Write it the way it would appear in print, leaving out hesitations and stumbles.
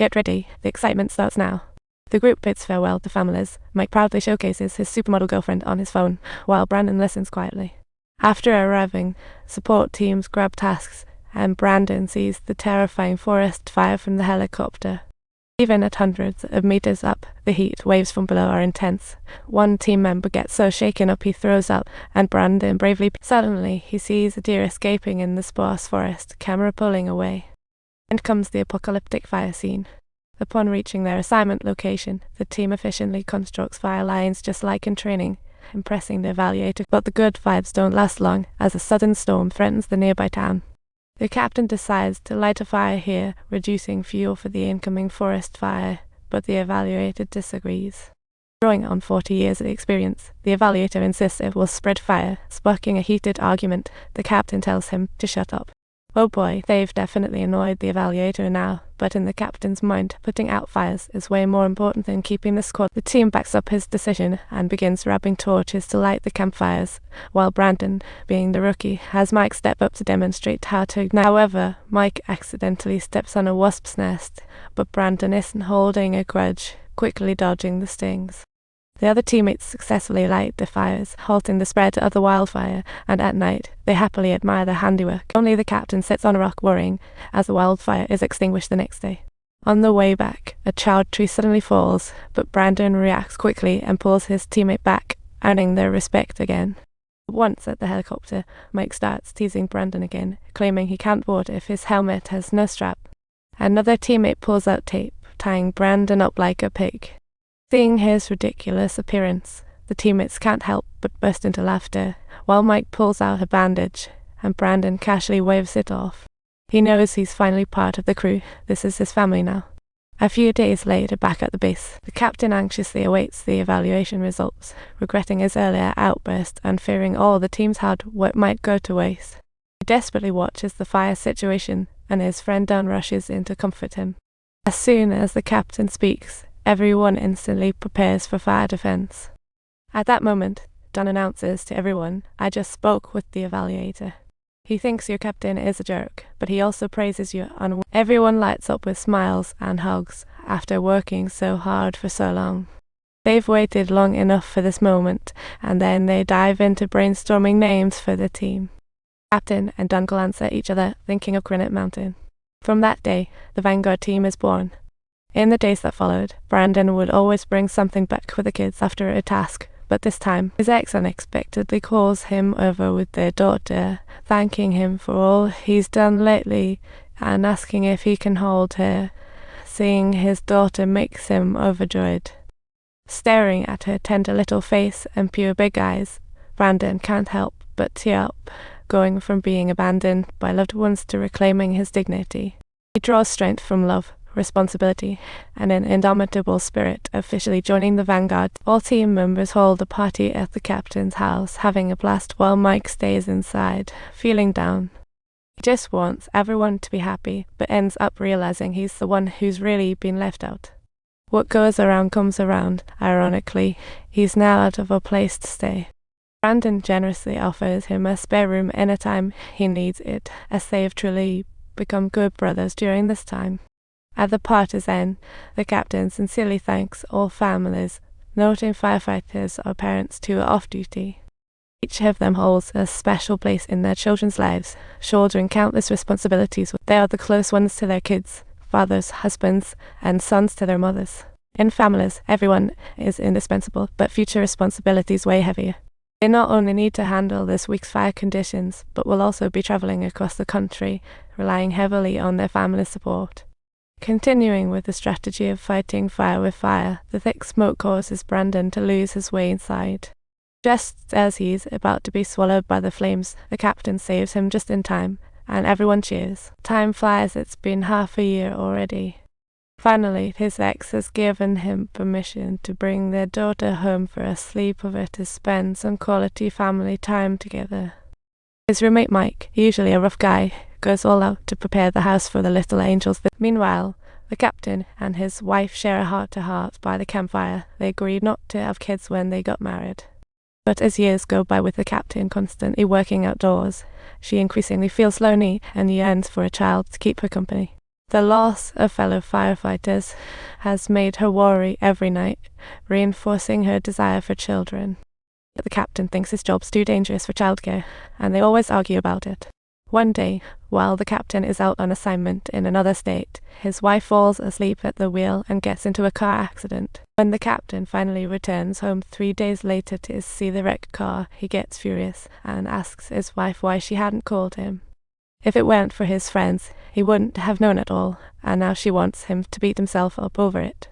Get ready, the excitement starts now. The group bids farewell to families. Mike proudly showcases his supermodel girlfriend on his phone, while Brandon listens quietly. After arriving, support teams grab tasks, and Brandon sees the terrifying forest fire from the helicopter. Even at hundreds of meters up, the heat waves from below are intense. One team member gets so shaken up he throws up, and Brandon bravely... Suddenly, he sees a deer escaping in the sparse forest, camera pulling away. And comes the apocalyptic fire scene. Upon reaching their assignment location, the team efficiently constructs fire lines just like in training, impressing the evaluator. But the good vibes don't last long, as a sudden storm threatens the nearby town. The captain decides to light a fire here, reducing fuel for the incoming forest fire, but the evaluator disagrees. Drawing on 40 years of experience, the evaluator insists it will spread fire, sparking a heated argument. The captain tells him to shut up. Oh boy, they've definitely annoyed the evaluator now, but in the captain's mind, putting out fires is way more important than keeping the squad. The team backs up his decision and begins rubbing torches to light the campfires, while Brandon, being the rookie, has Mike step up to demonstrate how to ignite. However, Mike accidentally steps on a wasp's nest, but Brandon isn't holding a grudge, quickly dodging the stings. The other teammates successfully light the fires, halting the spread of the wildfire, and at night, they happily admire their handiwork. Only the captain sits on a rock worrying, as the wildfire is extinguished the next day. On the way back, a chowd tree suddenly falls, but Brandon reacts quickly and pulls his teammate back, earning their respect again. Once at the helicopter, Mike starts teasing Brandon again, claiming he can't board if his helmet has no strap. Another teammate pulls out tape, tying Brandon up like a pig. Seeing his ridiculous appearance, the teammates can't help but burst into laughter, while Mike pulls out a bandage, and Brandon casually waves it off. He knows he's finally part of the crew. This is his family now. A few days later, back at the base, the captain anxiously awaits the evaluation results, regretting his earlier outburst and fearing all the team's hard work might go to waste. He desperately watches the fire situation, and his friend Don rushes in to comfort him. As soon as the captain speaks, everyone instantly prepares for fire defense. At that moment, Don announces to everyone, "I just spoke with the evaluator. He thinks your captain is a jerk, but he also praises you on..." Everyone lights up with smiles and hugs after working so hard for so long. They've waited long enough for this moment, and then they dive into brainstorming names for the team. Captain and Don glance at each other, thinking of Granite Mountain. From that day, the Vanguard team is born. In the days that followed, Brandon would always bring something back for the kids after a task, but this time, his ex unexpectedly calls him over with their daughter, thanking him for all he's done lately and asking if he can hold her. Seeing his daughter makes him overjoyed. Staring at her tender little face and pure big eyes, Brandon can't help but tear up, going from being abandoned by loved ones to reclaiming his dignity. He draws strength from love, responsibility, and an indomitable spirit, officially joining the Vanguard. All team members hold a party at the captain's house, having a blast while Mike stays inside, feeling down. He just wants everyone to be happy, but ends up realizing he's the one who's really been left out. What goes around comes around. Ironically, he's now out of a place to stay. Brandon generously offers him a spare room anytime he needs it, as they have truly become good brothers during this time. At the party's end, the captain sincerely thanks all families, noting firefighters or parents who are off duty. Each of them holds a special place in their children's lives, shouldering countless responsibilities. They are the close ones to their kids, fathers, husbands, and sons to their mothers. In families, everyone is indispensable, but future responsibilities weigh heavier. They not only need to handle this week's fire conditions, but will also be traveling across the country, relying heavily on their family support. Continuing with the strategy of fighting fire with fire, the thick smoke causes Brandon to lose his way inside. Just as he's about to be swallowed by the flames, the captain saves him just in time, and everyone cheers. Time flies, it's been half a year already. Finally, his ex has given him permission to bring their daughter home for a sleepover to spend some quality family time together. His roommate Mike, usually a rough guy, goes all out to prepare the house for the little angels. Meanwhile, the captain and his wife share a heart-to-heart by the campfire. They agreed not to have kids when they got married. But as years go by with the captain constantly working outdoors, she increasingly feels lonely and yearns for a child to keep her company. The loss of fellow firefighters has made her worry every night, reinforcing her desire for children. The captain thinks his job's too dangerous for childcare, and they always argue about it. One day, while the captain is out on assignment in another state, his wife falls asleep at the wheel and gets into a car accident. When the captain finally returns home 3 days later to see the wrecked car, he gets furious and asks his wife why she hadn't called him. If it weren't for his friends, he wouldn't have known at all, and now she wants him to beat himself up over it.